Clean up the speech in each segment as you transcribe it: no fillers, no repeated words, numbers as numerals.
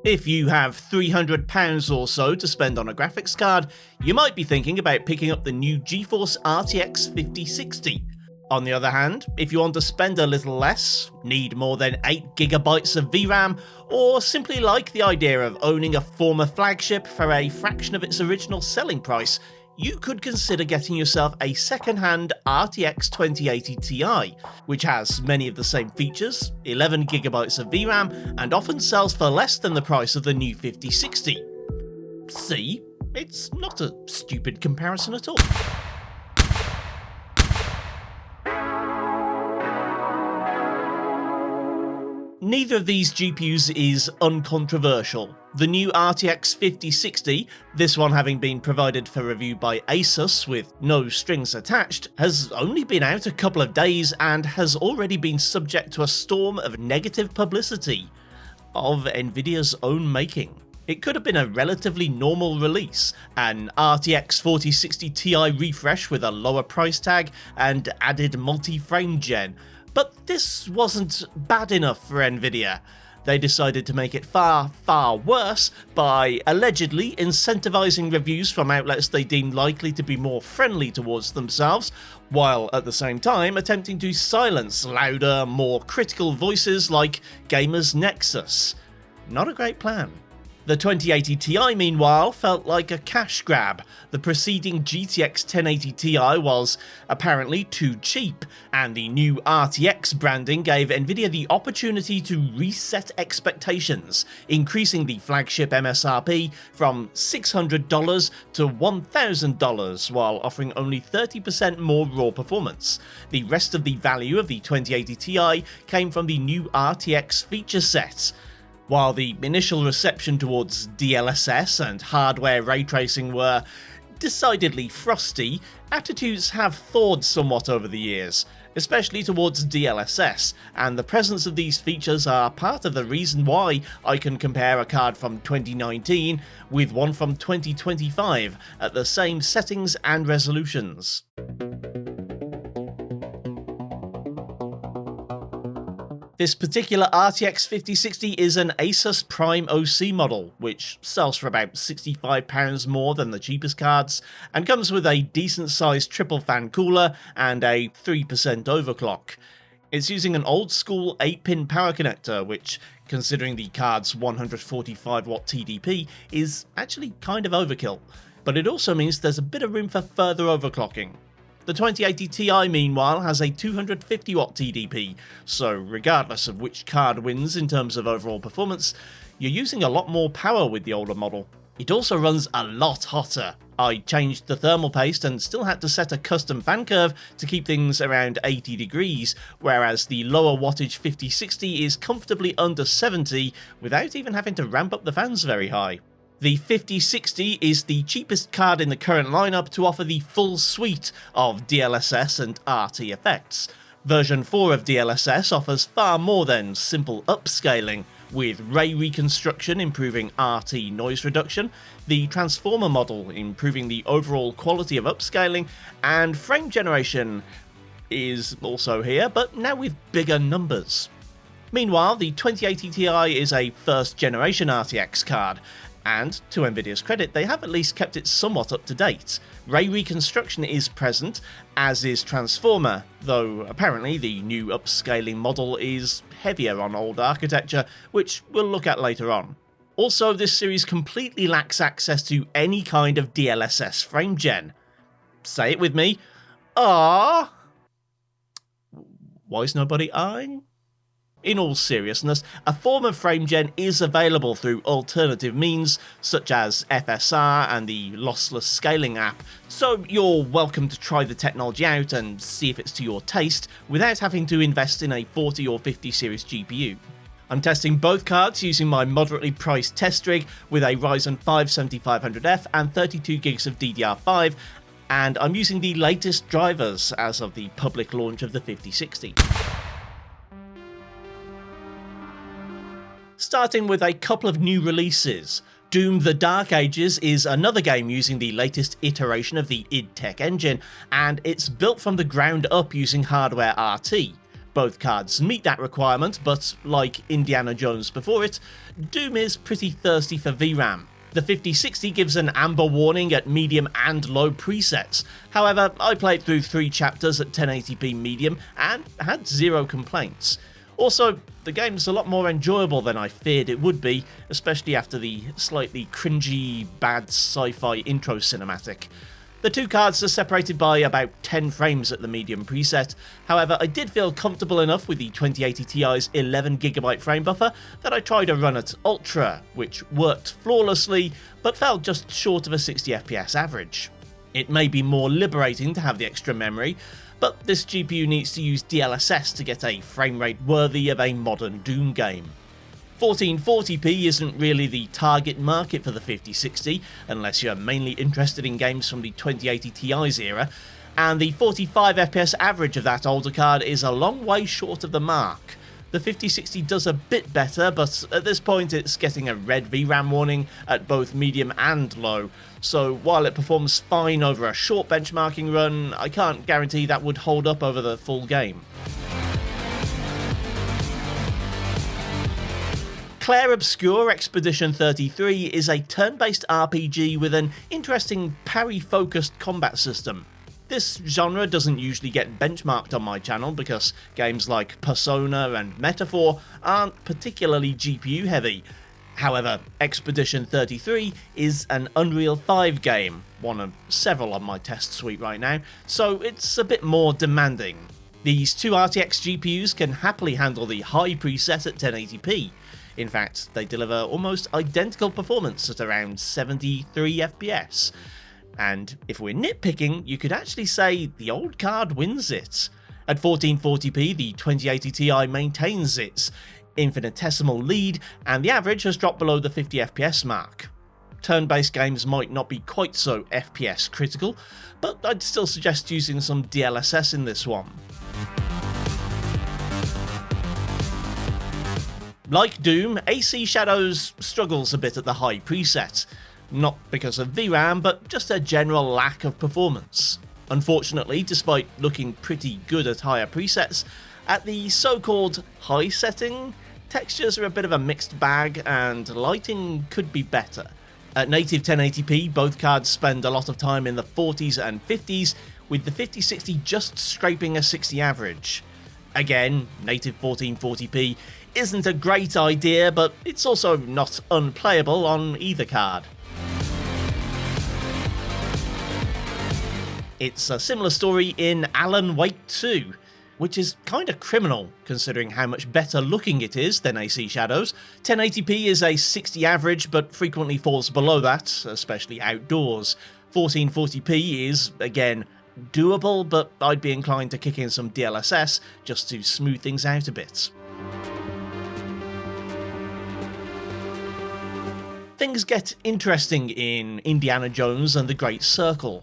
If you have £300 or so to spend on a graphics card, you might be thinking about picking up the new Geforce RTX 5060. On the other hand, if you want to spend a little less, need more than 8GB of VRAM, or simply like the idea of owning a former flagship for a fraction of its original selling price, you could consider getting yourself a second-hand RTX 2080 Ti, which has many of the same features, 11GB of VRAM, and often sells for less than the price of the new 5060. See? It's not a stupid comparison at all. Neither of these GPUs is uncontroversial. The new RTX 5060, this one having been provided for review by Asus with no strings attached, has only been out a couple of days and has already been subject to a storm of negative publicity of Nvidia's own making. It could have been a relatively normal release, an RTX 4060 Ti refresh with a lower price tag and added multi-frame gen. But this wasn't bad enough for Nvidia. They decided to make it far, far worse by allegedly incentivizing reviews from outlets they deemed likely to be more friendly towards themselves, while at the same time attempting to silence louder, more critical voices like Gamers Nexus. Not a great plan. The 2080 Ti, meanwhile, felt like a cash grab. The preceding GTX 1080 Ti was apparently too cheap, and the new RTX branding gave Nvidia the opportunity to reset expectations, increasing the flagship MSRP from $600 to $1,000 while offering only 30% more raw performance. The rest of the value of the 2080 Ti came from the new RTX feature set. While the initial reception towards DLSS and hardware ray tracing were decidedly frosty, attitudes have thawed somewhat over the years, especially towards DLSS, and the presence of these features are part of the reason why I can compare a card from 2019 with one from 2025 at the same settings and resolutions. This particular RTX 5060 is an Asus Prime OC model, which sells for about £65 more than the cheapest cards, and comes with a decent-sized triple fan cooler and a 3% overclock. It's using an old-school 8-pin power connector, which, considering the card's 145W TDP, is actually kind of overkill, but it also means there's a bit of room for further overclocking. The 2080 Ti, meanwhile, has a 250W TDP, so regardless of which card wins in terms of overall performance, you're using a lot more power with the older model. It also runs a lot hotter. I changed the thermal paste and still had to set a custom fan curve to keep things around 80 degrees, whereas the lower wattage 5060 is comfortably under 70 without even having to ramp up the fans very high. The 5060 is the cheapest card in the current lineup to offer the full suite of DLSS and RT effects. Version 4 of DLSS offers far more than simple upscaling, with ray reconstruction improving RT noise reduction, the transformer model improving the overall quality of upscaling, and frame generation is also here, but now with bigger numbers. Meanwhile, the 2080 Ti is a first-generation RTX card, and, to Nvidia's credit, they have at least kept it somewhat up to date. Ray reconstruction is present, as is transformer, though apparently the new upscaling model is heavier on old architecture, which we'll look at later on. Also, this series completely lacks access to any kind of DLSS frame gen. Say it with me. Ah. Why is nobody eyeing? In all seriousness, a form of frame gen is available through alternative means, such as FSR and the lossless scaling app, so you're welcome to try the technology out and see if it's to your taste, without having to invest in a 40 or 50 series GPU. I'm testing both cards using my moderately priced test rig with a Ryzen 5 7500F and 32GB of DDR5, and I'm using the latest drivers as of the public launch of the 5060. Starting with a couple of new releases. Doom: The Dark Ages is another game using the latest iteration of the id Tech engine, and it's built from the ground up using hardware RT. Both cards meet that requirement, but like Indiana Jones before it, Doom is pretty thirsty for VRAM. The 5060 gives an amber warning at medium and low presets. However, I played through 3 chapters at 1080p medium and had zero complaints. Also, the game's a lot more enjoyable than I feared it would be, especially after the slightly cringy, bad sci-fi intro cinematic. The 2 cards are separated by about 10 frames at the medium preset. However, I did feel comfortable enough with the 2080 Ti's 11GB frame buffer that I tried a run at Ultra, which worked flawlessly, but fell just short of a 60fps average. It may be more liberating to have the extra memory, but this GPU needs to use DLSS to get a frame rate worthy of a modern Doom game. 1440p isn't really the target market for the 5060, unless you're mainly interested in games from the 2080 Ti's era, and the 45fps average of that older card is a long way short of the mark. The 5060 does a bit better, but at this point it's getting a red VRAM warning at both medium and low, so while it performs fine over a short benchmarking run, I can't guarantee that would hold up over the full game. Clair Obscur Expedition 33 is a turn-based RPG with an interesting parry-focused combat system. This genre doesn't usually get benchmarked on my channel because games like Persona and Metaphor aren't particularly GPU heavy. However, Expedition 33 is an Unreal 5 game, one of several on my test suite right now, so it's a bit more demanding. These 2 RTX GPUs can happily handle the high preset at 1080p. In fact, they deliver almost identical performance at around 73 FPS. And if we're nitpicking, you could actually say the old card wins it. At 1440p, the 2080 Ti maintains its infinitesimal lead, and the average has dropped below the 50 FPS mark. Turn-based games might not be quite so FPS critical, but I'd still suggest using some DLSS in this one. Like Doom, AC Shadows struggles a bit at the high preset. Not because of VRAM, but just a general lack of performance. Unfortunately, despite looking pretty good at higher presets, at the so-called high setting, textures are a bit of a mixed bag and lighting could be better. At native 1080p, both cards spend a lot of time in the 40s and 50s, with the 5060 just scraping a 60 average. Again, native 1440p isn't a great idea, but it's also not unplayable on either card. It's a similar story in Alan Wake 2, which is kinda criminal considering how much better looking it is than AC Shadows. 1080p is a 60 average but frequently falls below that, especially outdoors. 1440p is, again, doable, but I'd be inclined to kick in some DLSS just to smooth things out a bit. Things get interesting in Indiana Jones and the Great Circle.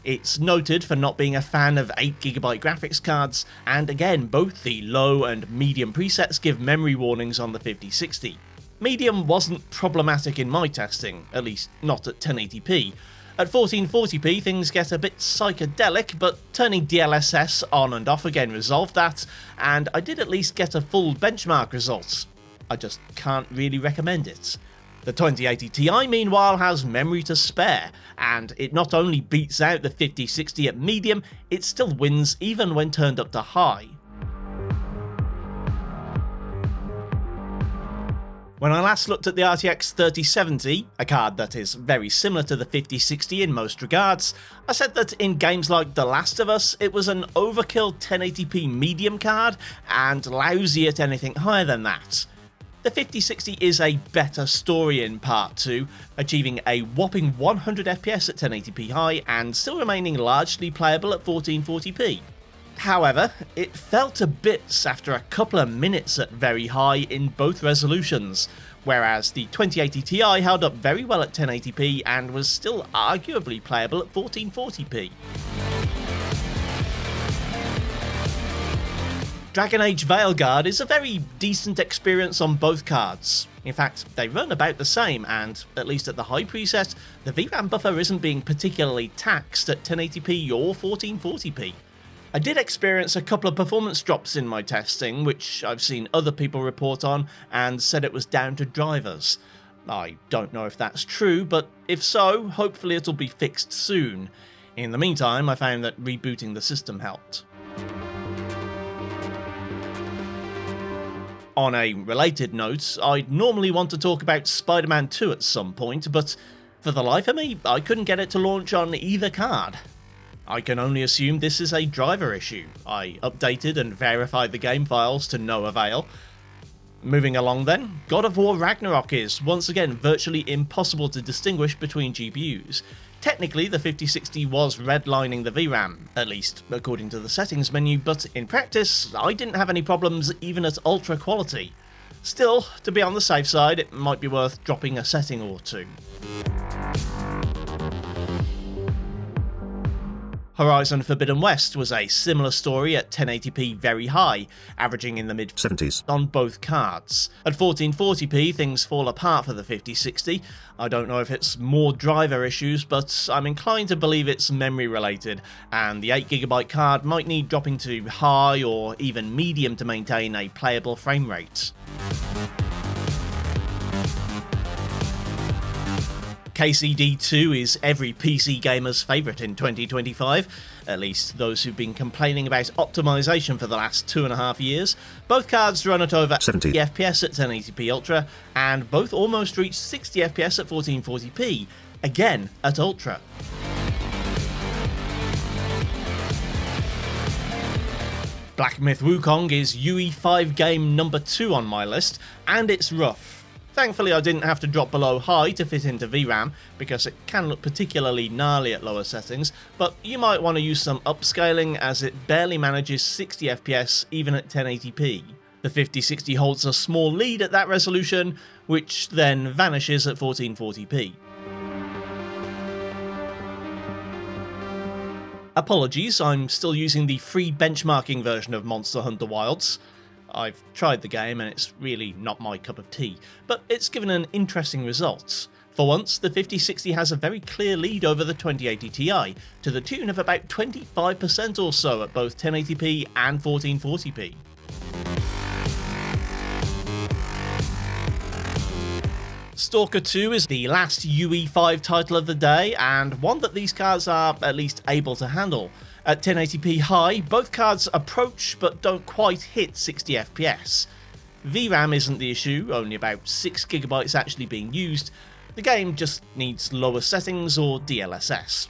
It's noted for not being a fan of 8GB graphics cards, and again, both the low and medium presets give memory warnings on the 5060. Medium wasn't problematic in my testing, at least not at 1080p. At 1440p things get a bit psychedelic, but turning DLSS on and off again resolved that, and I did at least get a full benchmark result. I just can't really recommend it. The 2080 Ti, meanwhile, has memory to spare, and it not only beats out the 5060 at medium, it still wins even when turned up to high. When I last looked at the RTX 3070, a card that is very similar to the 5060 in most regards, I said that in games like The Last of Us, it was an overkill 1080p medium card and lousy at anything higher than that. The 5060 is a better story in Part 2, achieving a whopping 100 FPS at 1080p high and still remaining largely playable at 1440p. However, it fell to bits after a couple of minutes at very high in both resolutions, whereas the 2080 Ti held up very well at 1080p and was still arguably playable at 1440p. Dragon Age Veilguard is a very decent experience on both cards. In fact, they run about the same, and, at least at the high preset, the VRAM buffer isn't being particularly taxed at 1080p or 1440p. I did experience a couple of performance drops in my testing, which I've seen other people report on and said it was down to drivers. I don't know if that's true, but if so, hopefully it'll be fixed soon. In the meantime, I found that rebooting the system helped. On a related note, I'd normally want to talk about Spider-Man 2 at some point, but for the life of me, I couldn't get it to launch on either card. I can only assume this is a driver issue. I updated and verified the game files to no avail. Moving along then, God of War Ragnarok is once again virtually impossible to distinguish between GPUs. Technically, the 5060 was redlining the VRAM, at least according to the settings menu, but in practice, I didn't have any problems even at ultra quality. Still, to be on the safe side, it might be worth dropping a setting or two. Horizon Forbidden West was a similar story at 1080p very high, averaging in the mid-70s on both cards. At 1440p things fall apart for the 5060. I don't know if it's more driver issues, but I'm inclined to believe it's memory related, and the 8GB card might need dropping to high or even medium to maintain a playable frame rate. KCD2 is every PC gamer's favourite in 2025, at least those who've been complaining about optimisation for the last 2.5 years. Both cards run at over 70 FPS at 1080p Ultra, and both almost reach 60 FPS at 1440p, again at Ultra. Black Myth Wukong is UE5 game number 2 on my list, and it's rough. Thankfully I didn't have to drop below high to fit into VRAM, because it can look particularly gnarly at lower settings, but you might want to use some upscaling as it barely manages 60 FPS even at 1080p. The 5060 holds a small lead at that resolution, which then vanishes at 1440p. Apologies, I'm still using the free benchmarking version of Monster Hunter Wilds. I've tried the game and it's really not my cup of tea, but it's given an interesting result. For once, the 5060 has a very clear lead over the 2080 Ti, to the tune of about 25% or so at both 1080p and 1440p. Stalker 2 is the last UE5 title of the day, and one that these cards are at least able to handle. At 1080p high, both cards approach but don't quite hit 60 FPS. VRAM isn't the issue, only about 6GB actually being used. The game just needs lower settings or DLSS.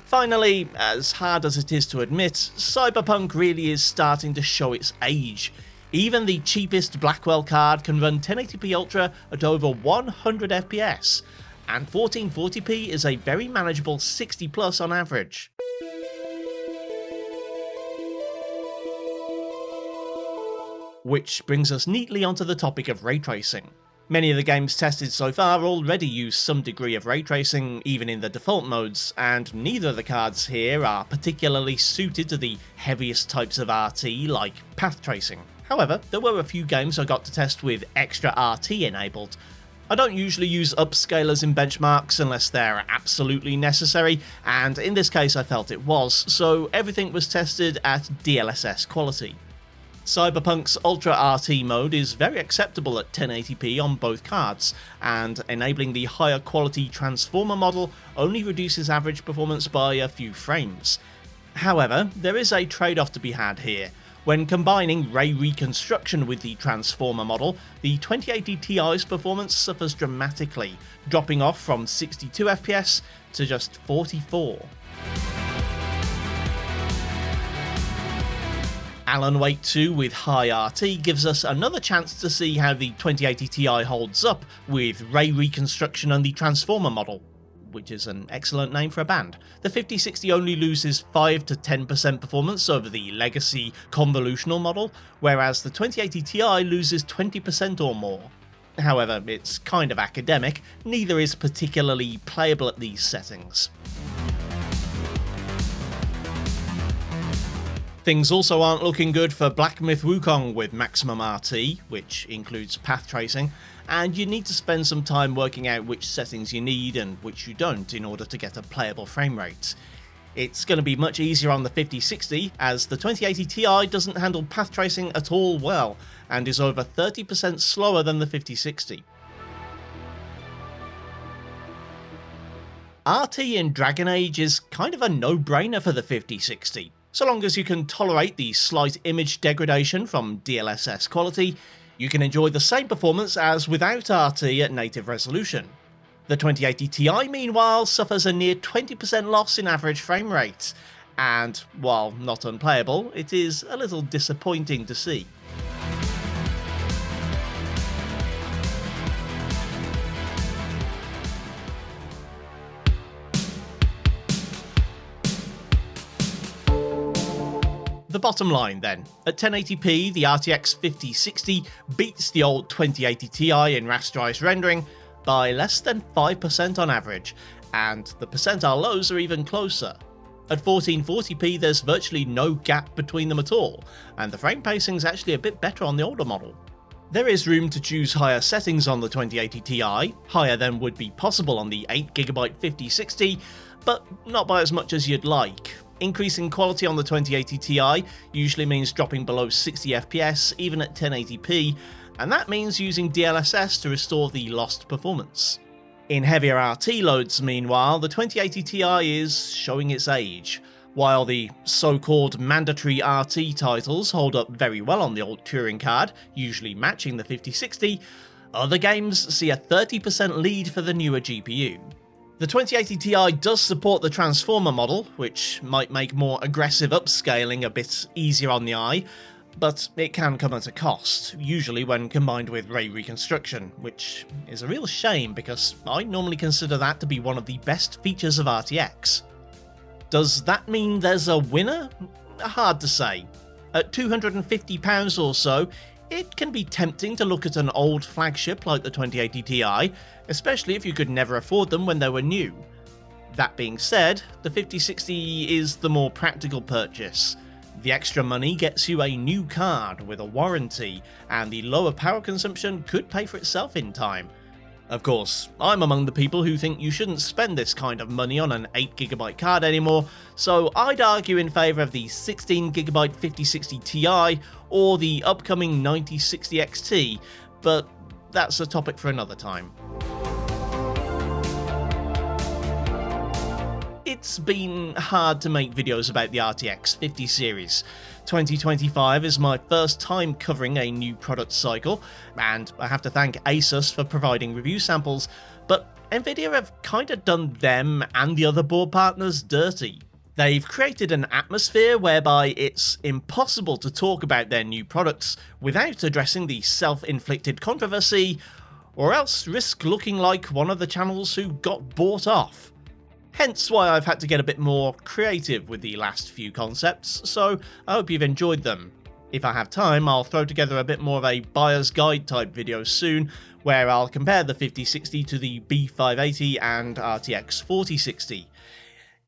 Finally, as hard as it is to admit, Cyberpunk really is starting to show its age. Even the cheapest Blackwell card can run 1080p Ultra at over 100 FPS. And 1440p is a very manageable 60 plus on average. Which brings us neatly onto the topic of ray tracing. Many of the games tested so far already use some degree of ray tracing, even in the default modes, and neither of the cards here are particularly suited to the heaviest types of RT like path tracing. However, there were a few games I got to test with extra RT enabled. I don't usually use upscalers in benchmarks unless they're absolutely necessary, and in this case I felt it was, so everything was tested at DLSS quality. Cyberpunk's Ultra RT mode is very acceptable at 1080p on both cards, and enabling the higher quality transformer model only reduces average performance by a few frames. However, there is a trade-off to be had here. When combining ray reconstruction with the transformer model, the 2080 Ti's performance suffers dramatically, dropping off from 62 FPS to just 44. Alan Wake 2 with high RT gives us another chance to see how the 2080 Ti holds up with ray reconstruction and the transformer model, which is an excellent name for a band. The 5060 only loses 5 to 10% performance over the legacy convolutional model, whereas the 2080 Ti loses 20% or more. However, it's kind of academic, neither is particularly playable at these settings. Things also aren't looking good for Black Myth Wukong with maximum RT, which includes path tracing, and you need to spend some time working out which settings you need and which you don't in order to get a playable frame rate. It's going to be much easier on the 5060, as the 2080 Ti doesn't handle path tracing at all well, and is over 30% slower than the 5060. RT in Dragon Age is kind of a no-brainer for the 5060. So long as you can tolerate the slight image degradation from DLSS quality, you can enjoy the same performance as without RT at native resolution. The 2080 Ti, meanwhile, suffers a near 20% loss in average frame rate, and while not unplayable, it is a little disappointing to see. The bottom line then, at 1080p the RTX 5060 beats the old 2080 Ti in rasterized rendering by less than 5% on average, and the percentile lows are even closer. At 1440p there's virtually no gap between them at all, and the frame pacing's actually a bit better on the older model. There is room to choose higher settings on the 2080 Ti, higher than would be possible on the 8GB 5060, but not by as much as you'd like. Increasing quality on the 2080 Ti usually means dropping below 60 FPS even at 1080p, and that means using DLSS to restore the lost performance. In heavier RT loads, meanwhile, the 2080 Ti is showing its age. While the so-called mandatory RT titles hold up very well on the old Turing card, usually matching the 5060, other games see a 30% lead for the newer GPU. The 2080 Ti does support the transformer model, which might make more aggressive upscaling a bit easier on the eye, but it can come at a cost, usually when combined with ray reconstruction, which is a real shame because I normally consider that to be one of the best features of RTX. Does that mean there's a winner? Hard to say. At £250 or so, it can be tempting to look at an old flagship like the 2080 Ti, especially if you could never afford them when they were new. That being said, the 5060 is the more practical purchase. The extra money gets you a new card with a warranty, and the lower power consumption could pay for itself in time. Of course, I'm among the people who think you shouldn't spend this kind of money on an 8GB card anymore, so I'd argue in favour of the 16GB 5060 Ti or the upcoming 9060 XT, but that's a topic for another time. It's been hard to make videos about the RTX 50 series. 2025 is my first time covering a new product cycle, and I have to thank Asus for providing review samples, but Nvidia have kinda done them and the other board partners dirty. They've created an atmosphere whereby it's impossible to talk about their new products without addressing the self-inflicted controversy, or else risk looking like one of the channels who got bought off. Hence why I've had to get a bit more creative with the last few concepts, so I hope you've enjoyed them. If I have time, I'll throw together a bit more of a buyer's guide type video soon, where I'll compare the 5060 to the B580 and RTX 4060.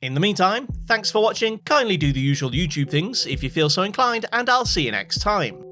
In the meantime, thanks for watching, kindly do the usual YouTube things if you feel so inclined, and I'll see you next time.